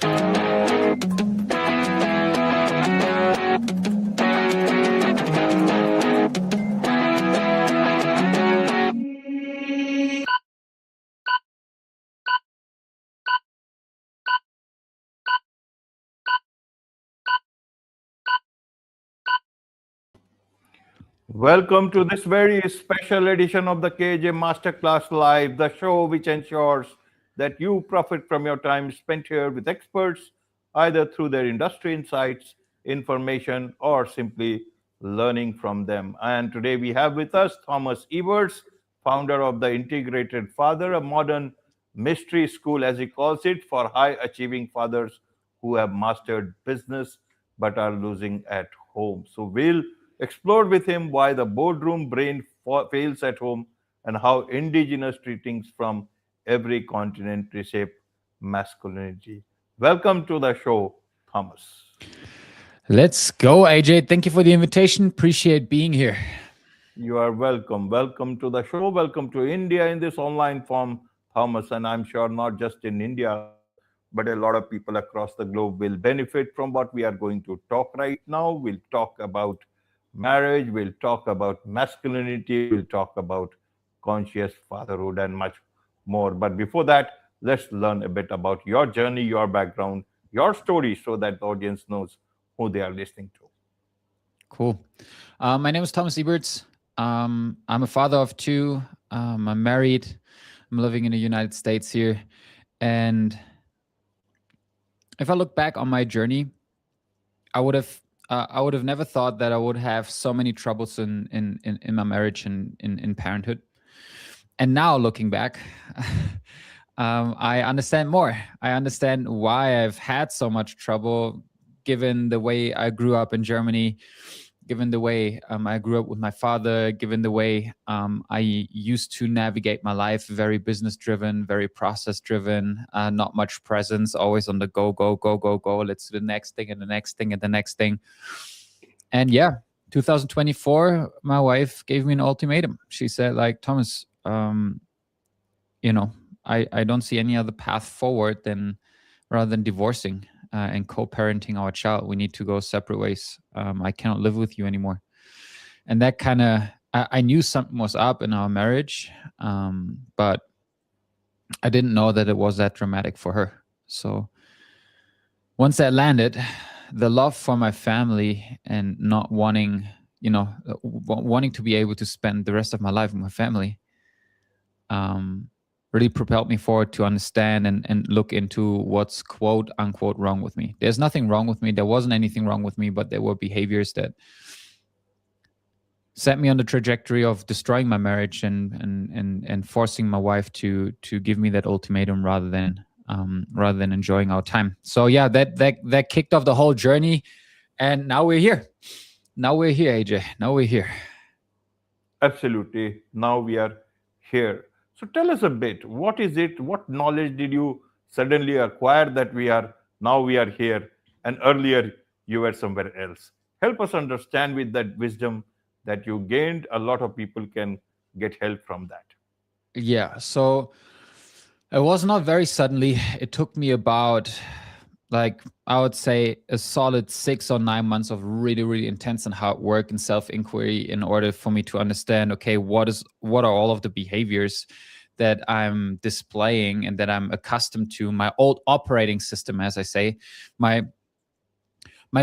Welcome to this very special edition of the KAJ Masterclass Live, the show which ensures that you profit from your time spent here with experts, either through their industry insights, information, or simply learning from them. And today we have with us Thomas Eberts, founder of the Integrated Father, a modern mystery school, as he calls it, for high achieving fathers who have mastered business but are losing at home. So we'll explore with him why the boardroom brain fails at home and how indigenous teachings from every continent reshape masculinity. Welcome to the show, Thomas. Let's go, AJ. Thank you for the invitation. Appreciate being here. You are welcome. Welcome to the show. Welcome to India in this online form, Thomas. And I'm sure not just in India, but a lot of people across the globe will benefit from what we are going to talk right now. We'll talk about marriage, we'll talk about masculinity, we'll talk about conscious fatherhood, and much more. But before that, let's learn a bit about your journey, your background, your story, so that the audience knows who they are listening to. Cool. My name is Thomas Eberts. I'm a father of two. I'm married. I'm living in the United States here. And if I look back on my journey, I would have never thought that I would have so many troubles in my marriage and in parenthood. And now looking back, I understand more. I understand why I've had so much trouble, given the way I grew up in Germany, given the way I grew up with my father, given the way I used to navigate my life, very business-driven, very process-driven, not much presence, always on the go, go, go, go, go. Let's do the next thing and the next thing and the next thing. And yeah, 2024, my wife gave me an ultimatum. She said, like, Thomas, I don't see any other path forward rather than divorcing and co-parenting our child. We need to go separate ways. I cannot live with you anymore. And that kind of, I knew something was up in our marriage, but I didn't know that it was that dramatic for her. So once that landed, the love for my family and not wanting to be able to spend the rest of my life with my family, really propelled me forward to understand and look into what's quote unquote wrong with me. There's nothing wrong with me. There wasn't anything wrong with me, but there were behaviors that set me on the trajectory of destroying my marriage and forcing my wife to give me that ultimatum rather than enjoying our time. So yeah, that kicked off the whole journey, and now we're here. Now we're here, AJ. Now we're here. Absolutely. Now we are here. So tell us a bit, what is it? What knowledge did you suddenly acquire that we are here, and earlier you were somewhere else? Help us understand with that wisdom that you gained. A lot of people can get help from that. Yeah. So it was not very suddenly. It took me about, like, I would say a solid 6 or 9 months of really, really intense and hard work and self-inquiry in order for me to understand, okay, what are all of the behaviors that I'm displaying and that I'm accustomed to. My old operating system, as I say, my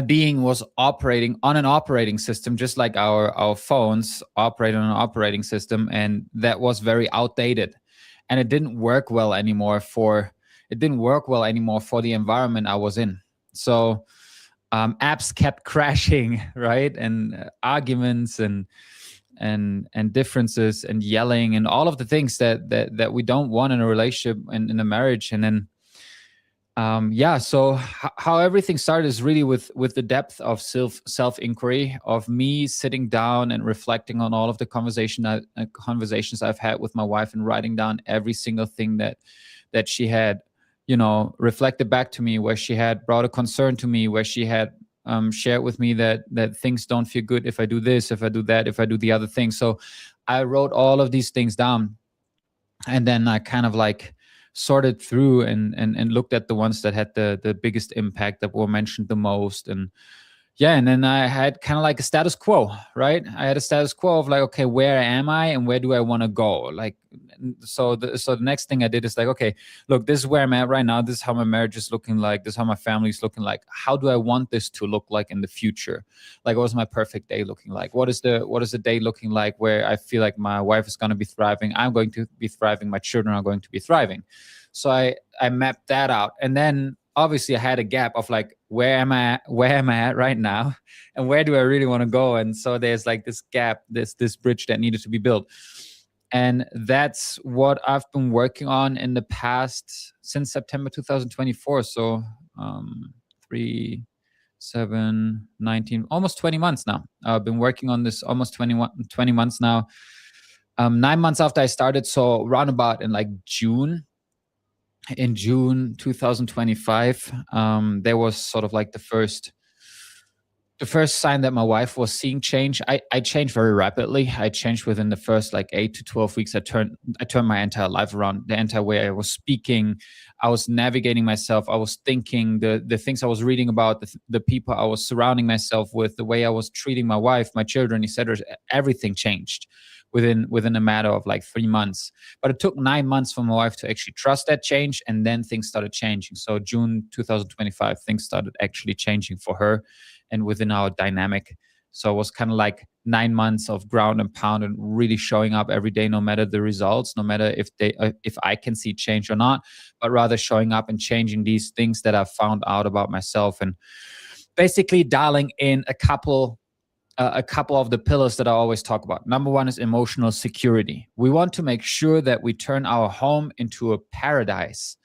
being was operating on an operating system, just like our phones operate on an operating system, and that was very outdated, and it didn't work well anymore for the environment I was in. So apps kept crashing, right? And arguments and differences and yelling and all of the things that we don't want in a relationship and in a marriage. And then so how everything started is really with the depth of self-inquiry, of me sitting down and reflecting on all of the conversations I've had with my wife and writing down every single thing that she had, reflected back to me, where she had brought a concern to me, where she had shared with me that things don't feel good if I do this, if I do that, if I do the other thing. So I wrote all of these things down, and then I kind of like sorted through and looked at the ones that had the biggest impact, that were mentioned the most. And yeah, and then I had kind of like a status quo, right? I had a status quo of like, okay, where am I and where do I want to go? Like, so the next thing I did is like, okay, look, this is where I'm at right now. This is how my marriage is looking like. This is how my family is looking like. How do I want this to look like in the future? Like, what's my perfect day looking like? What is the day looking like where I feel like my wife is going to be thriving? I'm going to be thriving. My children are going to be thriving. So I mapped that out, and then obviously I had a gap of like, where am I at right now, and where do I really want to go? And so there's like this gap, this bridge that needed to be built. And that's what I've been working on in the past, since September 2024. So 3, 7, 19, almost 20 months now. I've been working on this almost 20 months now. 9 months after I started, so roundabout in like June 2025, there was sort of like the first sign that my wife was seeing change. I changed very rapidly. I changed within the first like 8 to 12 weeks. I turned my entire life around, the entire way I was speaking. I was navigating myself. I was thinking, the things I was reading about, the people I was surrounding myself with, the way I was treating my wife, my children, etc. Everything changed within a matter of like 3 months. But it took 9 months for my wife to actually trust that change, and then things started changing. So June 2025, things started actually changing for her and within our dynamic. So it was kind of like 9 months of ground and pound and really showing up every day, no matter the results, no matter if I can see change or not, but rather showing up and changing these things that I've found out about myself, and basically dialing in a couple of the pillars that I always talk about. Number one is emotional security. We want to make sure that we turn our home into a paradise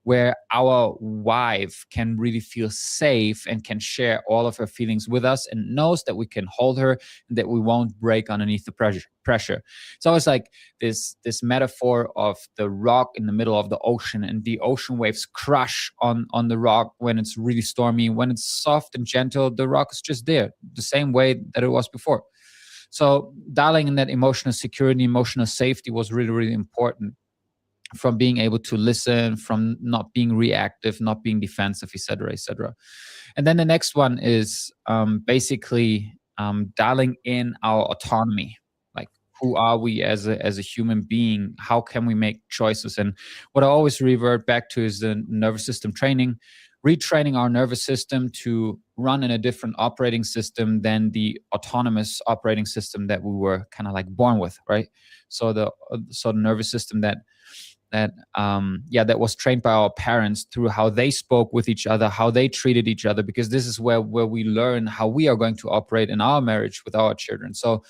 where our wife can really feel safe and can share all of her feelings with us, and knows that we can hold her and that we won't break underneath the pressure. It's always like this metaphor of the rock in the middle of the ocean, and the ocean waves crush on the rock when it's really stormy. When it's soft and gentle, the rock is just there, the same way that it was before. So dialing in that emotional security, emotional safety was really, really important, from being able to listen, from not being reactive, not being defensive, etc., etc. And then the next one is basically dialing in our autonomy. Like, who are we as a human being? How can we make choices? And what I always revert back to is the nervous system training, retraining our nervous system to run in a different operating system than the autonomous operating system that we were kind of like born with, right? So the nervous system that was trained by our parents, through how they spoke with each other, how they treated each other, because this is where we learn how we are going to operate in our marriage with our children. So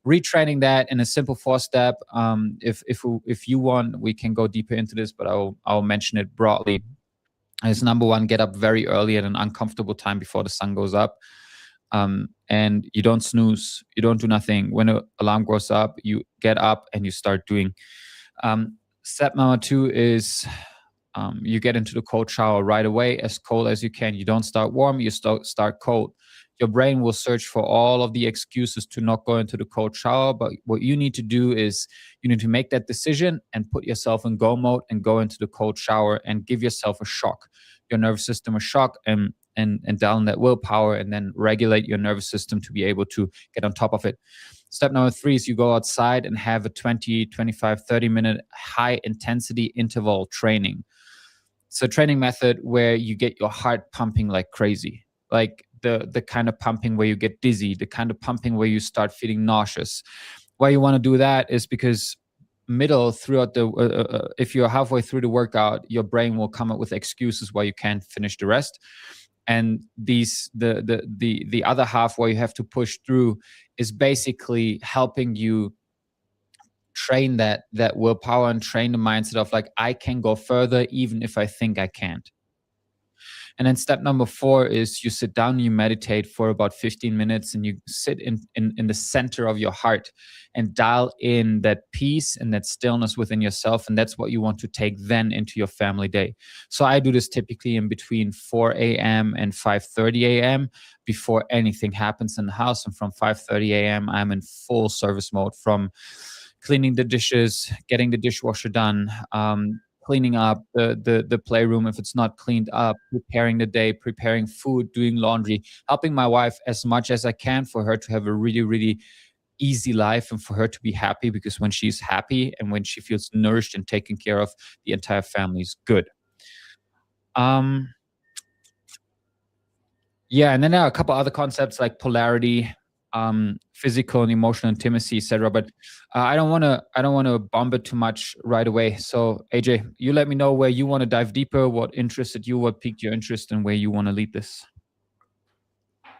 retraining that in a simple 4-step. If you want, we can go deeper into this, but I'll mention it broadly. As number one, get up very early at an uncomfortable time before the sun goes up. And you don't snooze, you don't do nothing. When an alarm goes up, you get up and you start doing. Step number 2 is you get into the cold shower right away, as cold as you can. You don't start warm, you start cold. Your brain will search for all of the excuses to not go into the cold shower. But what you need to do is you need to make that decision and put yourself in go mode and go into the cold shower and give yourself a shock, your nervous system a shock, and down that willpower, and then regulate your nervous system to be able to get on top of it. Step number 3 is you go outside and have a 20, 25, 30-minute high intensity interval training. It's a training method where you get your heart pumping like crazy, like the kind of pumping where you get dizzy, the kind of pumping where you start feeling nauseous. Why you want to do that is because if you're halfway through the workout, your brain will come up with excuses why you can't finish the rest. And the other half where you have to push through is basically helping you train that willpower and train the mindset of like, I can go further even if I think I can't. And then step number 4 is you sit down and you meditate for about 15 minutes, and you sit in the center of your heart and dial in that peace and that stillness within yourself. And that's what you want to take then into your family day. So I do this typically in between 4 a.m. and 5:30 a.m. before anything happens in the house. And from 5:30 a.m., I'm in full service mode, from cleaning the dishes, getting the dishwasher done, cleaning up the playroom if it's not cleaned up, preparing the day, preparing food, doing laundry, helping my wife as much as I can for her to have a really, really easy life and for her to be happy, because when she's happy and when she feels nourished and taken care of, the entire family is good. Um, yeah, and then there are a couple other concepts like polarity, physical and emotional intimacy, etc. But I don't want to bomb it too much right away. So AJ, you let me know where you want to dive deeper, what interested you, what piqued your interest, and where you want to lead this.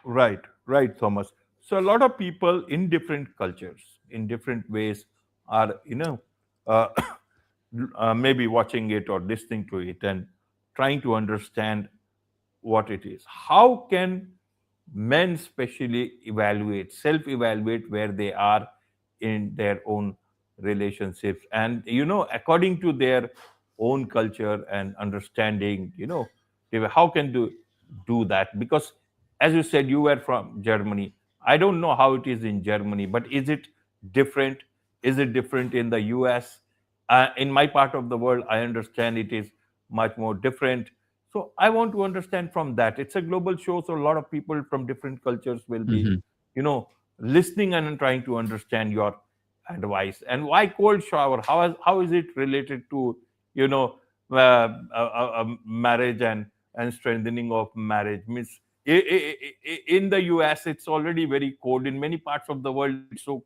Right, right, Thomas. So a lot of people in different cultures, in different ways, are uh, maybe watching it or listening to it and trying to understand what it is. How can men especially evaluate, self-evaluate where they are in their own relationships, and according to their own culture and understanding, how can do that? Because as you said, you were from Germany. I don't know how it is in Germany, but is it different? Is it different in the US? In my part of the world, I understand it is much more different. So I want to understand from that. It's a global show, so a lot of people from different cultures will be, Hmm. listening and trying to understand your advice. And why cold shower? How is it related to, you know, marriage and strengthening of marriage? Means in the US, it's already very cold. In many parts of the world, it's so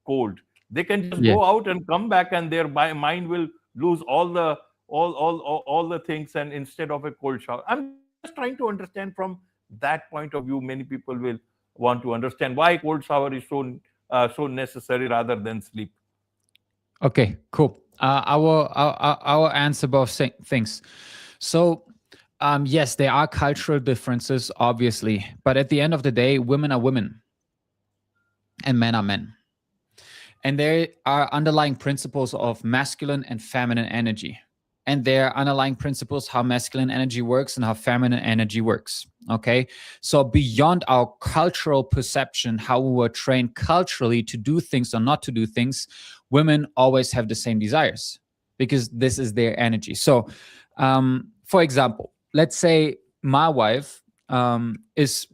cold. They can just Yeah. go out and come back, and their mind will lose all the things, and instead of a cold shower. I'm just trying to understand from that point of view. Many people will want to understand why cold shower is so necessary rather than sleep. Okay, cool. I will answer both things. So, yes, there are cultural differences, obviously, but at the end of the day, women are women and men are men. And there are underlying principles of masculine and feminine energy. And there are underlying principles how masculine energy works and how feminine energy works. Okay. So, beyond our cultural perception, how we were trained culturally to do things or not to do things, women always have the same desires because this is their energy. So, for example, let's say my wife is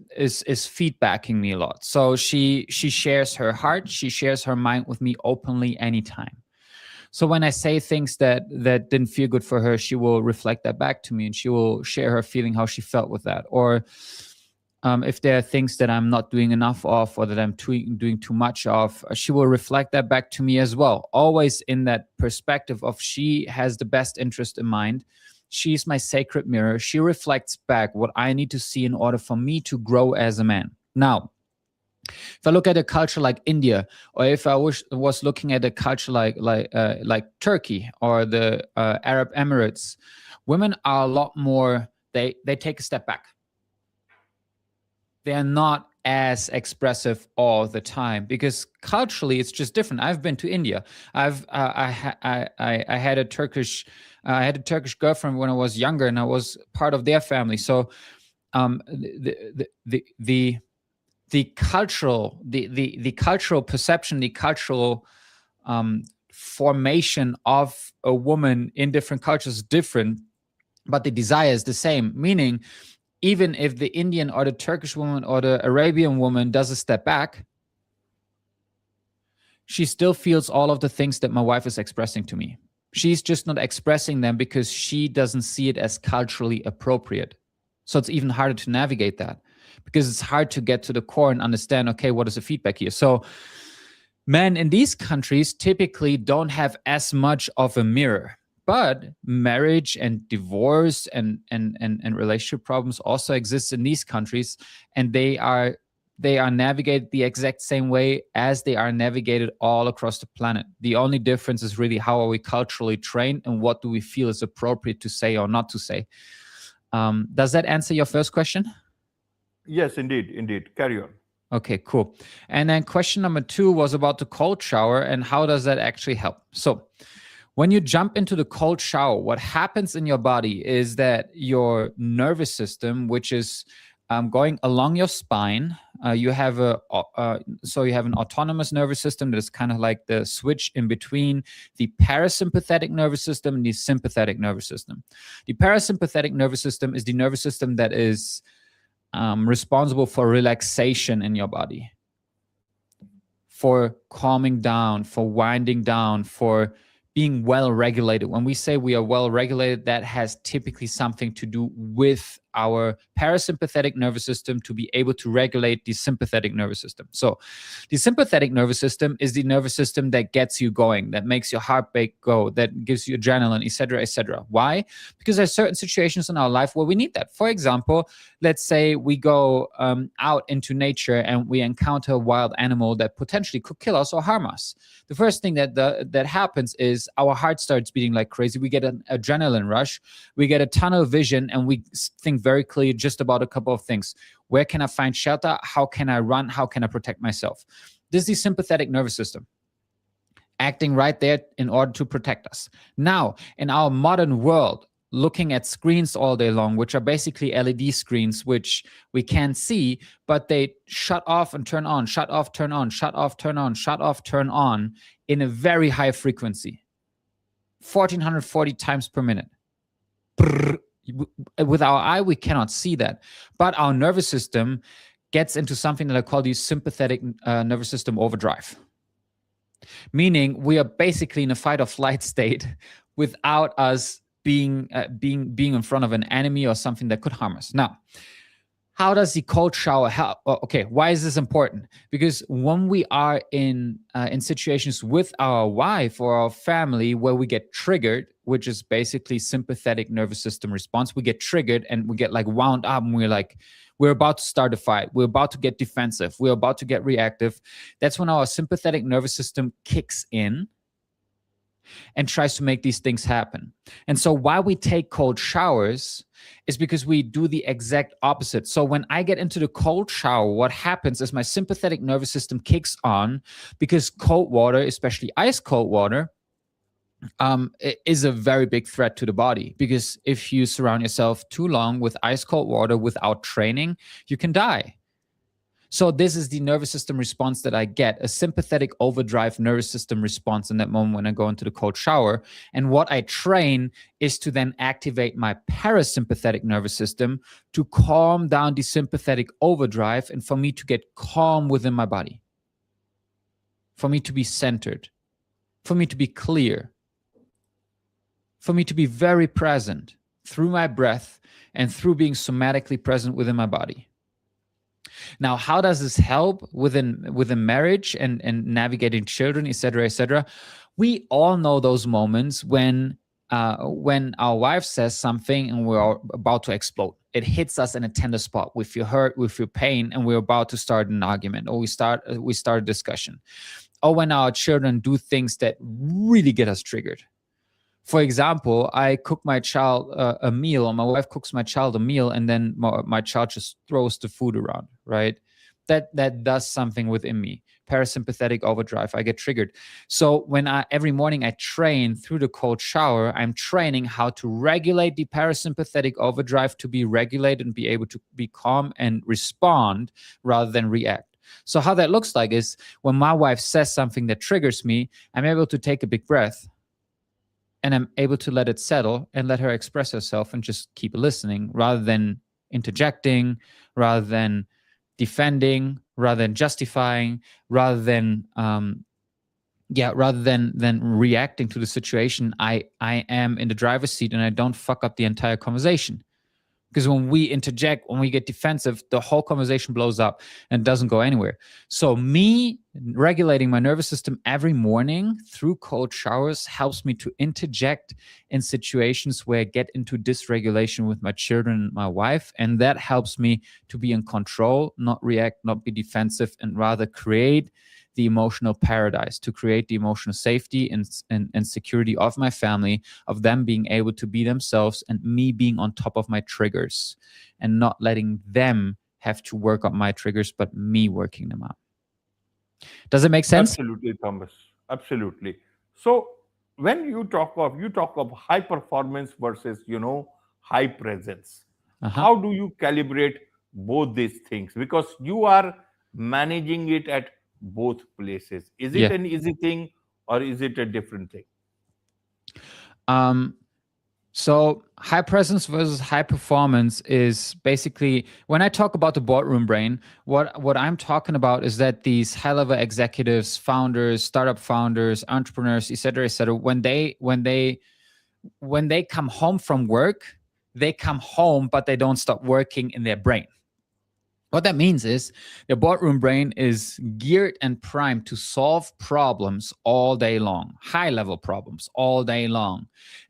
feedbacking me a lot. So she shares her heart, she shares her mind with me openly anytime. So when I say things that didn't feel good for her, she will reflect that back to me and she will share her feeling, how she felt with that. Or if there are things that I'm not doing enough of or that I'm doing too much of, she will reflect that back to me as well. Always in that perspective of she has the best interest in mind. She's my sacred mirror. She reflects back what I need to see in order for me to grow as a man. Now, if I look at a culture like India, or if I was looking at a culture like Turkey or the Arab Emirates, women are a lot more. They take a step back. They're not as expressive all the time because culturally it's just different. I've been to India. I had a Turkish girlfriend when I was younger, and I was part of their family. So the cultural perception, the cultural formation of a woman in different cultures is different, but the desire is the same. Meaning, even if the Indian or the Turkish woman or the Arabian woman does a step back, she still feels all of the things that my wife is expressing to me. She's just not expressing them because she doesn't see it as culturally appropriate. So it's even harder to navigate that because it's hard to get to the core and understand, okay, what is the feedback here? So men in these countries typically don't have as much of a mirror. But marriage and divorce and relationship problems also exist in these countries, and they are navigated the exact same way as they are navigated all across the planet. The only difference is really how are we culturally trained and what do we feel is appropriate to say or not to say. Does that answer your first question? Yes, indeed. Carry on. Okay, cool. And then question number 2 was about the cold shower and how does that actually help? So when you jump into the cold shower, what happens in your body is that your nervous system, which is going along your spine, you have so you have an autonomous nervous system that is kind of like the switch in between the parasympathetic nervous system and the sympathetic nervous system. The parasympathetic nervous system is the nervous system that is responsible for relaxation in your body, for calming down, for winding down, for being well regulated. When we say we are well regulated, that has typically something to do with our parasympathetic nervous system to be able to regulate the sympathetic nervous system. So the sympathetic nervous system is the nervous system that gets you going, that makes your heart rate go, that gives you adrenaline, etc., etc. Why? Because there's certain situations in our life where we need that. For example, let's say we go out into nature and we encounter a wild animal that potentially could kill us or harm us. The first thing that happens is our heart starts beating like crazy. We get an adrenaline rush. We get a tunnel vision, and we think very clearly just about a couple of things. Where can I find shelter? How can I run? How can I protect myself? This is the sympathetic nervous system acting right there in order to protect us. Now, in our modern world, looking at screens all day long, which are basically LED screens, which we can't see, but they shut off and turn on, shut off, turn on, shut off, turn on, shut off, turn on in a very high frequency, 1440 times per minute. With our eye, we cannot see that. But our nervous system gets into something that I call the sympathetic nervous system overdrive. Meaning we are basically in a fight or flight state without us being in front of an enemy or something that could harm us. Now, how does the cold shower help? Well, okay, why is this important? Because when we are in situations with our wife or our family where we get triggered, which is basically sympathetic nervous system response, we get triggered and we get like wound up, and we're about to start a fight. We're about to get defensive. We're about to get reactive. That's when our sympathetic nervous system kicks in and tries to make these things happen. And so why we take cold showers is because we do the exact opposite. So when I get into the cold shower, what happens is my sympathetic nervous system kicks on, because cold water, especially ice cold water, is a very big threat to the body. Because if you surround yourself too long with ice cold water without training, you can die. So this is the nervous system response that I get, a sympathetic overdrive nervous system response in that moment when I go into the cold shower. And what I train is to then activate my parasympathetic nervous system to calm down the sympathetic overdrive, and for me to get calm within my body, for me to be centered, for me to be clear, for me to be very present through my breath and through being somatically present within my body. Now, how does this help within marriage and navigating children, etc., etc.? We all know those moments when our wife says something and we're about to explode. It hits us in a tender spot. We feel hurt, we feel pain, and we're about to start an argument, or we start a discussion. Or when our children do things that really get us triggered. For example, I cook my child a meal, or my wife cooks my child a meal, and then my child just throws the food around, right? That does something within me. Parasympathetic overdrive, I get triggered. So every morning I train through the cold shower, I'm training how to regulate the parasympathetic overdrive to be regulated and be able to be calm and respond rather than react. So how that looks like is when my wife says something that triggers me, I'm able to take a big breath. And I'm able to let it settle and let her express herself and just keep listening, rather than interjecting, rather than defending, rather than justifying, rather than reacting to the situation. I am in the driver's seat and I don't fuck up the entire conversation. Because when we interject, when we get defensive, the whole conversation blows up and doesn't go anywhere. So me regulating my nervous system every morning through cold showers helps me to interject in situations where I get into dysregulation with my children and my wife. And that helps me to be in control, not react, not be defensive, and rather create the emotional paradise, to create the emotional safety and security of my family, of them being able to be themselves, and me being on top of my triggers and not letting them have to work on my triggers, but me working them out. Does it make sense? Absolutely, Thomas. Absolutely. So when you talk of high performance versus high presence. Uh-huh. How do you calibrate both these things? Because you are managing it at both places? Is it Yeah. an easy thing or is it a different thing? Um, so high presence versus high performance is basically, when I talk about the boardroom brain, what I'm talking about is that these high level executives, founders, startup founders, entrepreneurs, et cetera, when they come home from work, they come home, but they don't stop working in their brain. What that means is the boardroom brain is geared and primed to solve problems all day long, high level problems all day long.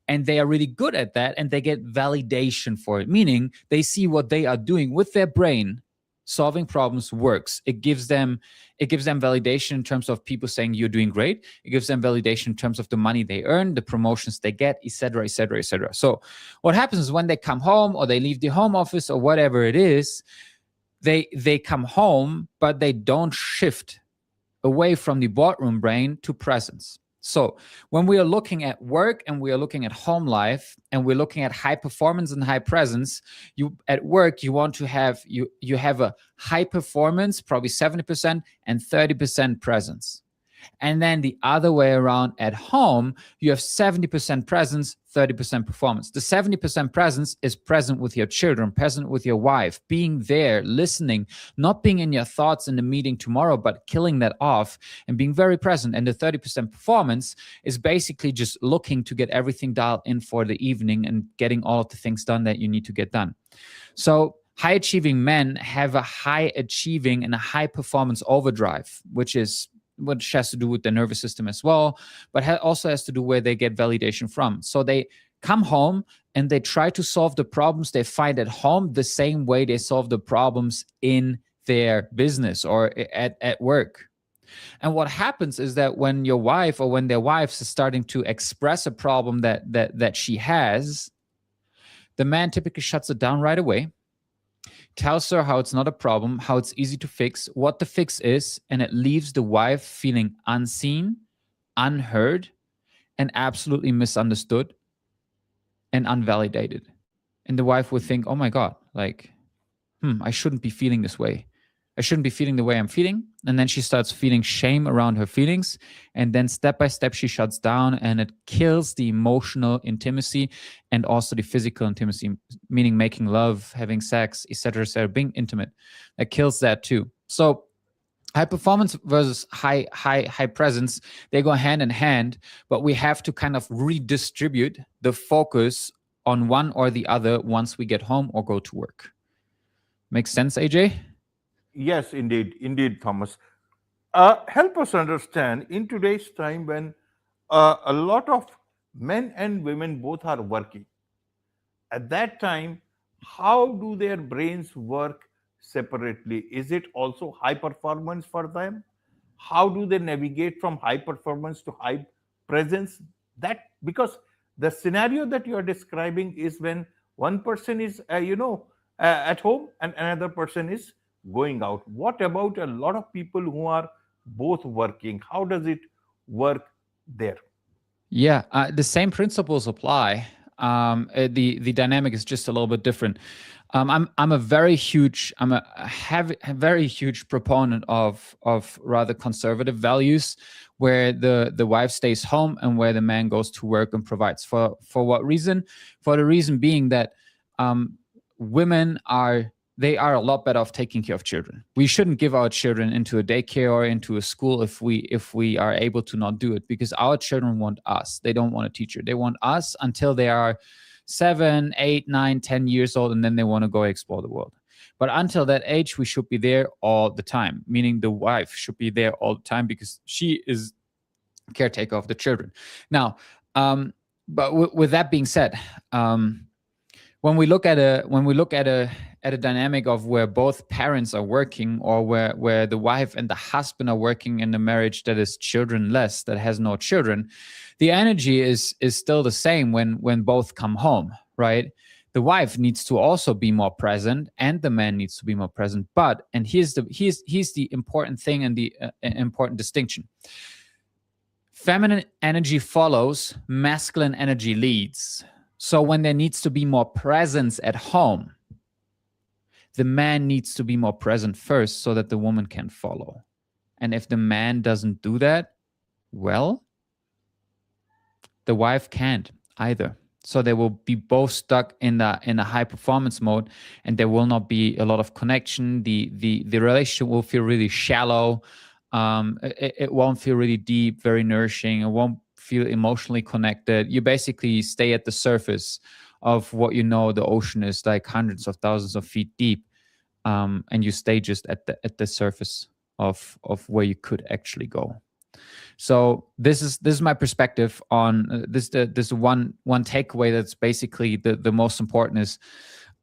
And they are really good at that, and they get validation for it, meaning they see what they are doing with their brain solving problems works. It gives them validation in terms of people saying you're doing great. It gives them validation in terms of the money they earn, the promotions they get, etc., etc., etc. So what happens is when they come home or they leave the home office or whatever it is, they come home, but they don't shift away from the boardroom brain to presence. So when we are looking at work and we are looking at home life and we're looking at high performance and high presence, you at work you want to have you have a high performance, probably 70%, and 30% presence. And then the other way around at home, you have 70% presence, 30% performance. The 70% presence is present with your children, present with your wife, being there, listening, not being in your thoughts in the meeting tomorrow, but killing that off and being very present. And the 30% performance is basically just looking to get everything dialed in for the evening and getting all of the things done that you need to get done. So high achieving men have a high achieving and a high performance overdrive, which has to do with the nervous system as well, but also has to do where they get validation from. So they come home and they try to solve the problems they find at home the same way they solve the problems in their business or at work. And what happens is that when your wife or when their wives is starting to express a problem that she has, the man typically shuts it down right away, tells her how it's not a problem, how it's easy to fix, what the fix is, and it leaves the wife feeling unseen, unheard, and absolutely misunderstood and unvalidated. And the wife would think, oh my God, like, I shouldn't be feeling this way. I shouldn't be feeling the way I'm feeling. And then she starts feeling shame around her feelings. And then step by step, she shuts down, and it kills the emotional intimacy and also the physical intimacy, meaning making love, having sex, etc., being intimate. It kills that too. So high performance versus high presence, they go hand in hand, but we have to kind of redistribute the focus on one or the other once we get home or go to work. Makes sense, AJ? Yes, indeed, Thomas. Help us understand in today's time when a lot of men and women both are working. At that time, how do their brains work separately? Is it also high performance for them? How do they navigate from high performance to high presence? That because the scenario that you are describing is when one person is at home and another person is going out. What about a lot of people who are both working? How does it work there? Yeah, the same principles apply. The dynamic is just a little bit different. I'm a very huge very huge proponent of rather conservative values, where the wife stays home and where the man goes to work and provides. For what reason? For the reason being that women are a lot better off taking care of children. We shouldn't give our children into a daycare or into a school if we are able to not do it, because our children want us. They don't want a teacher. They want us until they are 7, 8, 9, 10 years old, and then they want to go explore the world. But until that age, we should be there all the time, meaning the wife should be there all the time because she is caretaker of the children. Now, but with that being said, when we look at a dynamic of where both parents are working, or where the wife and the husband are working in a marriage that is childrenless, that has no children, the energy is still the same when both come home, right? The wife needs to also be more present, and the man needs to be more present. But, and here's the important thing and the important distinction: feminine energy follows, masculine energy leads. So when there needs to be more presence at home, the man needs to be more present first so that the woman can follow. And if the man doesn't do that, well, the wife can't either. So they will be both stuck in a high performance mode, and there will not be a lot of connection. The relationship will feel really shallow. It won't feel really deep, very nourishing. It won't feel emotionally connected. You basically stay at the surface of what you know the ocean is like hundreds of thousands of feet deep, and you stay just at the surface of where you could actually go. So this is my perspective on this one takeaway that's basically the most important is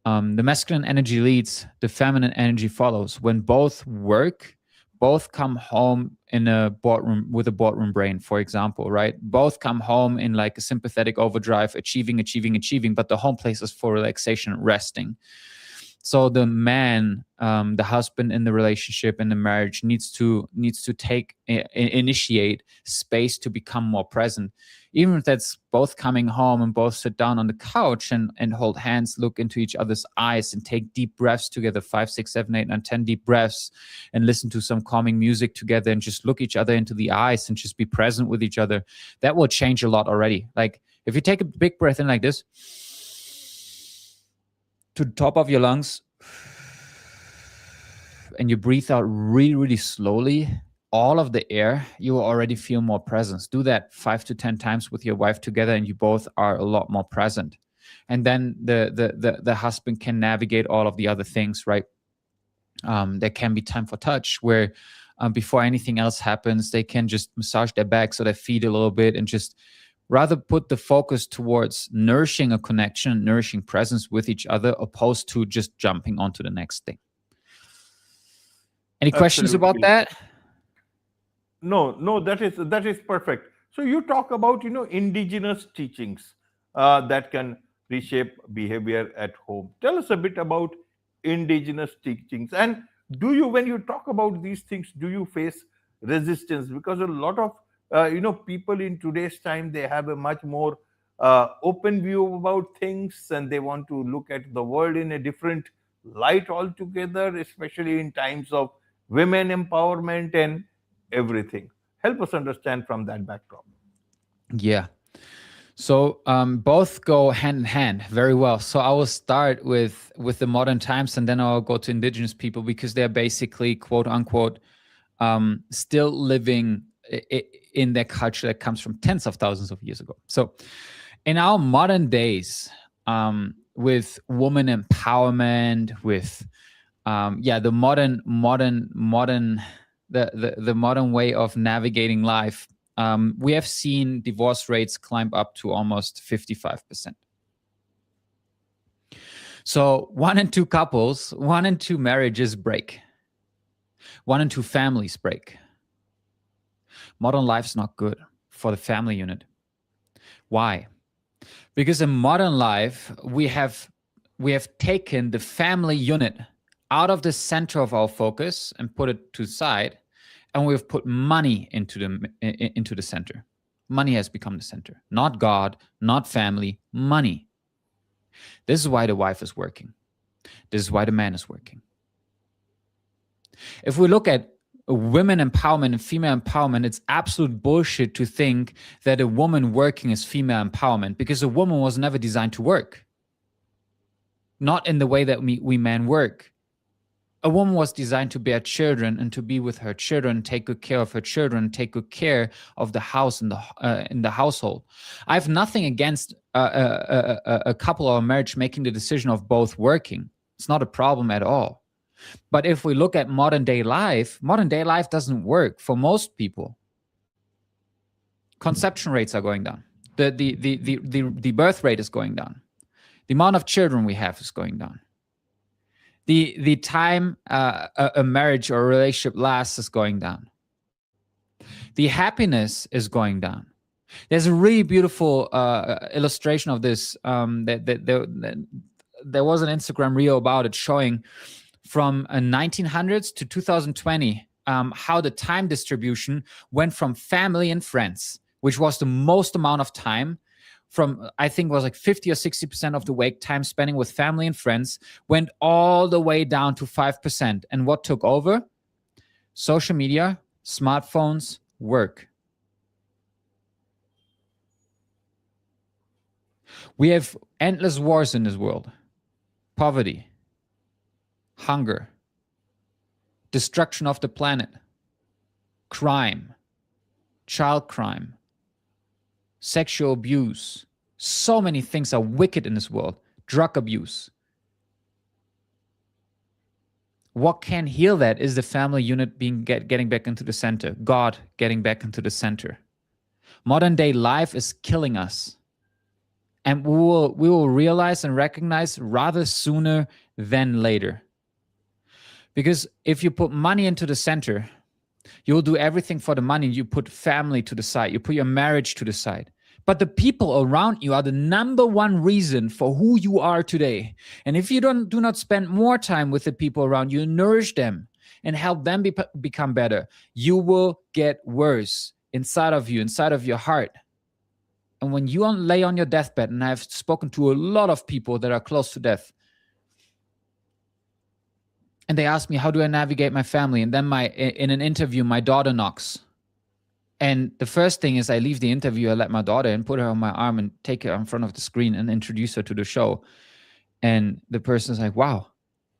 the masculine energy leads, the feminine energy follows. When both work, both come home in a boardroom with a boardroom brain, for example, right? Both come home in like a sympathetic overdrive, achieving, but the home place is for relaxation, resting. So the man, the husband in the relationship, in the marriage, needs to initiate space to become more present. Even if that's both coming home and both sit down on the couch and hold hands, look into each other's eyes and take deep breaths together, 5, 6, 7, 8, 9, 10 deep breaths, and listen to some calming music together and just look each other into the eyes and just be present with each other. That will change a lot already. Like if you take a big breath in like this, to the top of your lungs, and you breathe out really, really slowly, all of the air, you will already feel more presence. Do that 5 to 10 times with your wife together, and you both are a lot more present. And then the husband can navigate all of the other things, right? There can be time for touch where before anything else happens, they can just massage their back so their feet a little bit and just rather put the focus towards nourishing a connection, nourishing presence with each other, opposed to just jumping onto the next thing. Any questions about that? No, that is perfect. So you talk about indigenous teachings that can reshape behavior at home. Tell us a bit about indigenous teachings, and when you talk about these things, do you face resistance? Because a lot of people in today's time, they have a much more open view about things, and they want to look at the world in a different light altogether, especially in times of women empowerment and everything. Help us understand from that backdrop. Yeah. So both go hand in hand very well. So I will start with the modern times, and then I'll go to indigenous people, because they're basically, quote unquote, still living in their culture that comes from tens of thousands of years ago. So in our modern days, with woman empowerment, with the modern way of navigating life, we have seen divorce rates climb up to almost 55%. So 1 in 2 couples, 1 in 2 marriages break. 1 in 2 families break. Modern life's not good for the family unit. Why? Because in modern life, we have taken the family unit out of the center of our focus and put it to the side, and we've put money into the center. Money has become the center. Not God, not family, money. This is why the wife is working. This is why the man is working. If we look at women empowerment and female empowerment, it's absolute bullshit to think that a woman working is female empowerment, because a woman was never designed to work. Not in the way that we men work. A woman was designed to bear children and to be with her children, take good care of her children, take good care of the house and in the household. I have nothing against a couple or a marriage making the decision of both working. It's not a problem at all. But if we look at modern day life doesn't work for most people. Conception rates are going down. The birth rate is going down. The amount of children we have is going down. The time a marriage or a relationship lasts is going down. The happiness is going down. There's a really beautiful illustration of this. There was an Instagram reel about it, showing from 1900s to 2020 how the time distribution went from family and friends, which was the most amount of time, from, I think it was like 50 or 60% of the wake time spending with family and friends, went all the way down to 5%. And what took over? Social media, smartphones, work. We have endless wars in this world. Poverty, hunger, destruction of the planet, crime, child crime, sexual abuse. So many things are wicked in this world. Drug abuse. What can heal that is the family unit getting back into the center. God getting back into the center. Modern day life is killing us. And we will realize and recognize rather sooner than later. Because if you put money into the center, you'll do everything for the money. You put family to the side. You put your marriage to the side. But the people around you are the number one reason for who you are today. And if you do not spend more time with the people around you, nourish them and help them become better, you will get worse inside of you, inside of your heart. And when you lay on your deathbed, and I've spoken to a lot of people that are close to death, and they ask me, how do I navigate my family? And then in an interview, my daughter knocks. And the first thing is I leave the interview, I let my daughter in, put her on my arm and take her in front of the screen and introduce her to the show. And the person's like, wow,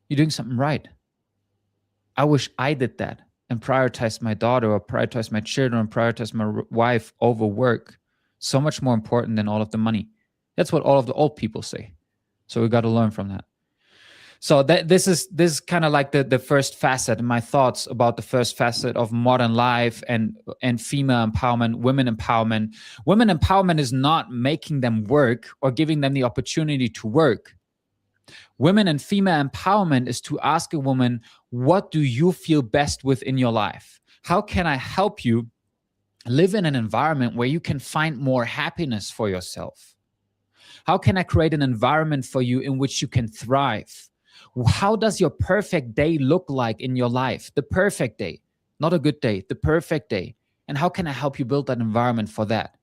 you're doing something right. I wish I did that and prioritized my daughter or prioritized my children or prioritized my wife over work. So much more important than all of the money. That's what all of the old people say. So we got to learn from that. So this is kind of like the first facet, my thoughts about the first facet of modern life and female empowerment, women empowerment. Women empowerment is not making them work or giving them the opportunity to work. Women and female empowerment is to ask a woman, what do you feel best with in your life? How can I help you live in an environment where you can find more happiness for yourself? How can I create an environment for you in which you can thrive? How does your perfect day look like in your life? The perfect day, not a good day, the perfect day. And how can I help you build that environment for that?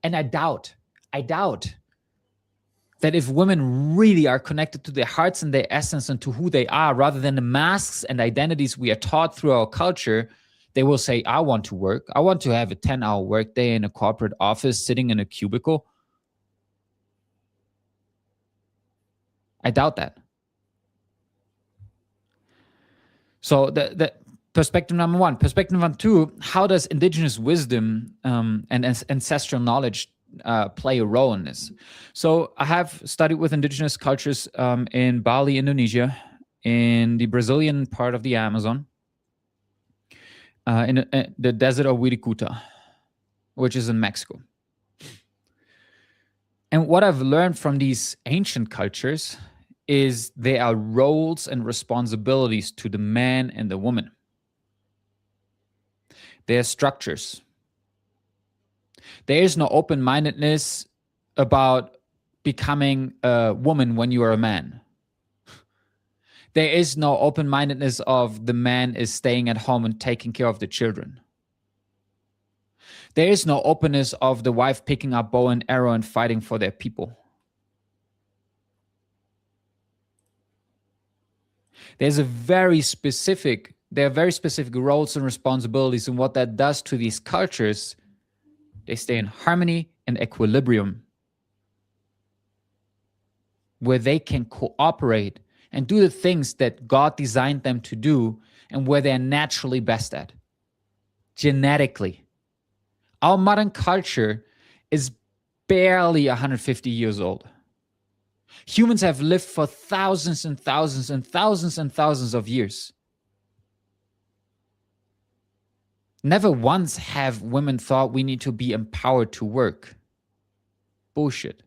And I doubt that if women really are connected to their hearts and their essence and to who they are, rather than the masks and identities we are taught through our culture, they will say, I want to work. I want to have a 10-hour workday in a corporate office, sitting in a cubicle. I doubt that. So the perspective number one. Perspective number two, how does indigenous wisdom and ancestral knowledge play a role in this? So I have studied with indigenous cultures in Bali, Indonesia, in the Brazilian part of the Amazon, in the desert of Wirikuta, which is in Mexico. And what I've learned from these ancient cultures is there are roles and responsibilities to the man and the woman. There are structures. There is no open-mindedness about becoming a woman when you are a man. There is no open-mindedness of the man is staying at home and taking care of the children. There is no openness of the wife picking up bow and arrow and fighting for their people. There are very specific roles and responsibilities, and what that does to these cultures, they stay in harmony and equilibrium, where they can cooperate and do the things that God designed them to do and where they're naturally best at, genetically. Our modern culture is barely 150 years old. Humans have lived for thousands and thousands and thousands and thousands of years. Never once have women thought we need to be empowered to work. Bullshit.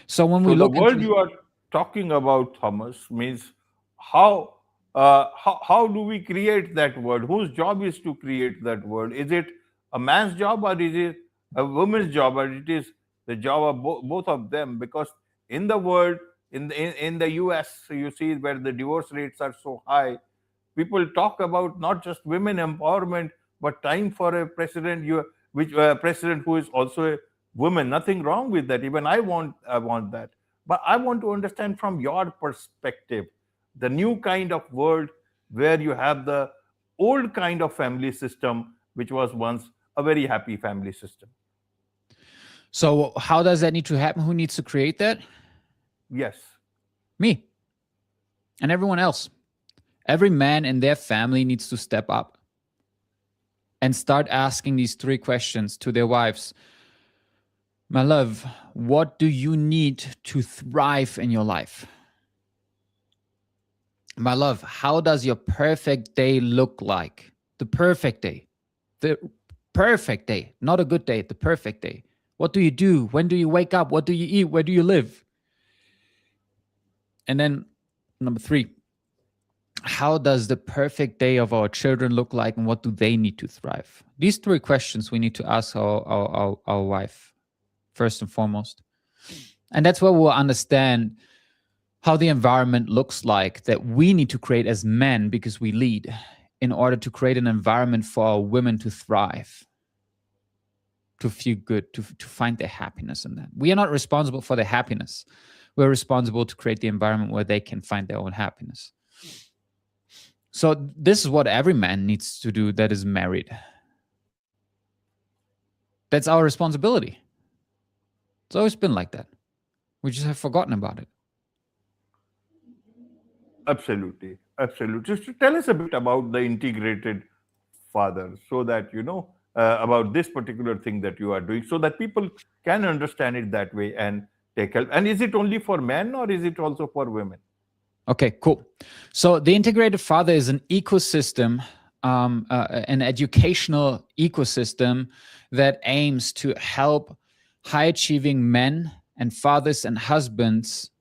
So when we look the world into you are talking about, Thomas, means how do we create that world? Whose job is to create that world? Is it a man's job or is it a woman's job, or it is the job of both of them? Because in the world, in the US, you see where the divorce rates are so high, people talk about not just women empowerment, but time for a president. which president who is also a woman. Nothing wrong with that. Even I want that. But I want to understand from your perspective the new kind of world where you have the old kind of family system, which was once a very happy family system. So how does that need to happen? Who needs to create that? Yes. Me and everyone else. Every man in their family needs to step up and start asking these 3 questions to their wives. My love, what do you need to thrive in your life? My love, how does your perfect day look like? The perfect day. The perfect day. Not a good day, the perfect day. What do you do? When do you wake up? What do you eat? Where do you live? And then number 3, how does the perfect day of our children look like, and what do they need to thrive? These 3 questions we need to ask our wife first and foremost. And that's where we'll understand how the environment looks like that we need to create as men, because we lead, in order to create an environment for our women to thrive, to feel good, to find their happiness in that. We are not responsible for their happiness. We're responsible to create the environment where they can find their own happiness. So this is what every man needs to do that is married. That's our responsibility. It's always been like that. We just have forgotten about it. Absolutely, absolutely. Just tell us a bit about the integrated father, so that about this particular thing that you are doing, so that people can understand it that way and take help. And is it only for men, or is it also for women? Okay, cool. So the integrated father is an ecosystem, an educational ecosystem that aims to help high-achieving men and fathers and husbands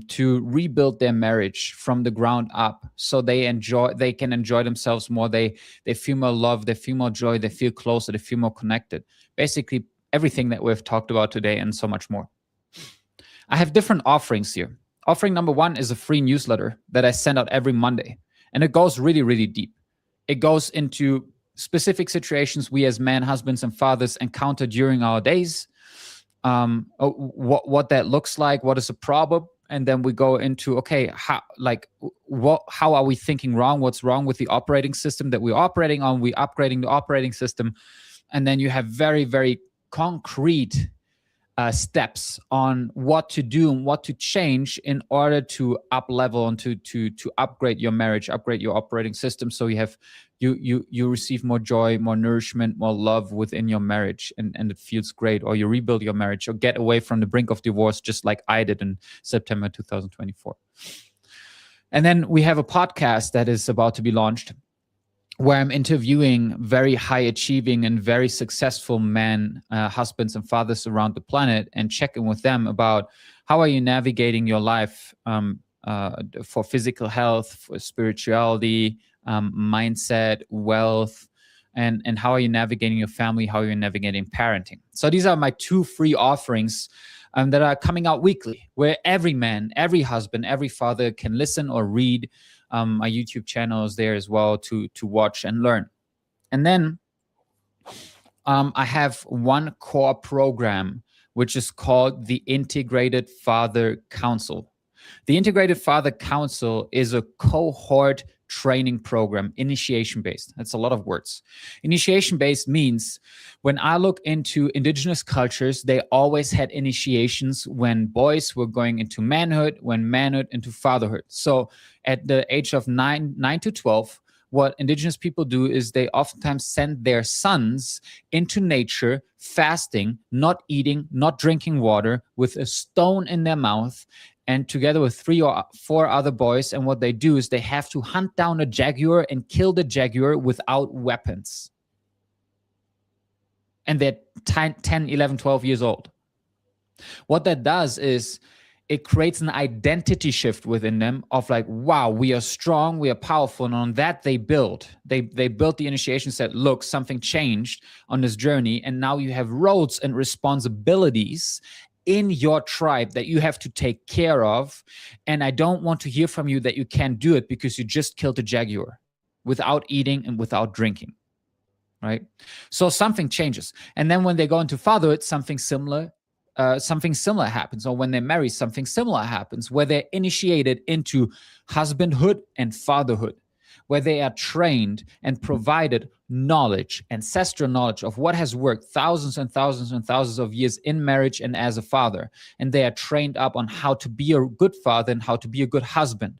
to rebuild their marriage from the ground up, so they can enjoy themselves more. They feel more love, they feel more joy, they feel closer, they feel more connected. Basically, everything that we've talked about today and so much more. I have different offerings here. Offering number 1 is a free newsletter that I send out every Monday, and it goes really, really deep. It goes into specific situations we as men, husbands, and fathers encounter during our days, what that looks like, what is a problem, and then we go into, okay, how are we thinking wrong? What's wrong with the operating system that we're operating on? We're upgrading the operating system, and then you have very, very concrete steps on what to do and what to change in order to up level and to upgrade your marriage, upgrade your operating system, so you receive more joy, more nourishment, more love within your marriage, and it feels great. Or you rebuild your marriage, or get away from the brink of divorce, just like I did in September 2024. And then we have a podcast that is about to be launched, where I'm interviewing very high achieving and very successful men, husbands and fathers around the planet, and checking with them about how are you navigating your life for physical health, for spirituality, mindset, wealth, and how are you navigating your family, how are you navigating parenting. So these are my 2 free offerings that are coming out weekly, where every man, every husband, every father can listen or read. My YouTube channel is there as well to watch and learn. And then I have one core program, which is called the Integrated Father Council. The Integrated Father Council is a cohort training program, initiation-based. That's a lot of words. Initiation-based means when I look into indigenous cultures, they always had initiations when boys were going into manhood, when manhood into fatherhood. So at the age of 9 to 12, what indigenous people do is they oftentimes send their sons into nature, fasting, not eating, not drinking water, with a stone in their mouth, and together with 3 or 4 other boys. And what they do is they have to hunt down a jaguar and kill the jaguar without weapons. And they're 10, 11, 12 years old. What that does is it creates an identity shift within them of like, wow, we are strong, we are powerful. And on that they build. They built the initiation, said, look, something changed on this journey. And now you have roles and responsibilities in your tribe that you have to take care of. And I don't want to hear from you that you can't do it because you just killed a jaguar without eating and without drinking. right? So something changes. And then when they go into fatherhood, something similar happens. Or when they marry, something similar happens, where they're initiated into husbandhood and fatherhood, where they are trained and provided knowledge, ancestral knowledge of what has worked thousands and thousands and thousands of years in marriage and as a father. And they are trained up on how to be a good father and how to be a good husband.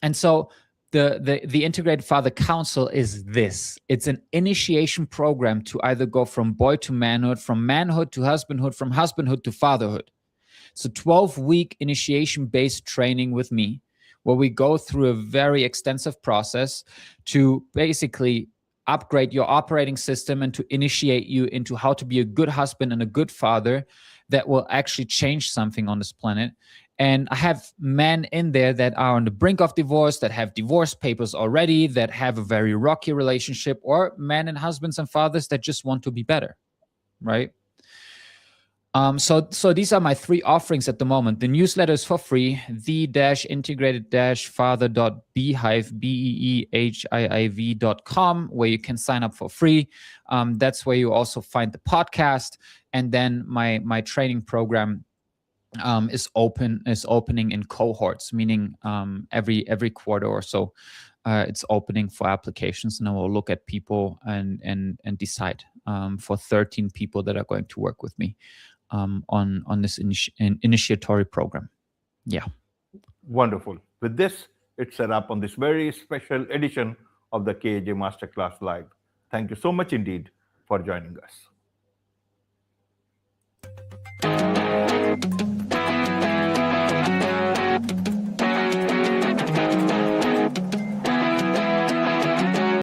And so the Integrated Father Council is this. It's an initiation program to either go from boy to manhood, from manhood to husbandhood, from husbandhood to fatherhood. It's a 12-week initiation-based training with me, where we go through a very extensive process to basically upgrade your operating system and to initiate you into how to be a good husband and a good father that will actually change something on this planet. And I have men in there that are on the brink of divorce, that have divorce papers already, that have a very rocky relationship, or men and husbands and fathers that just want to be better, right? So these are my three offerings at the moment. The newsletter is for free, the-integrated-father.beehiiv.com, where you can sign up for free. That's where you also find the podcast. And then my training program is opening in cohorts, meaning every quarter or so, it's opening for applications, and I will look at people and decide for 13 people that are going to work with me on this initiatory program. Yeah. Wonderful. With this, it's set up on this very special edition of the KAJ Masterclass Live. Thank you so much indeed for joining us.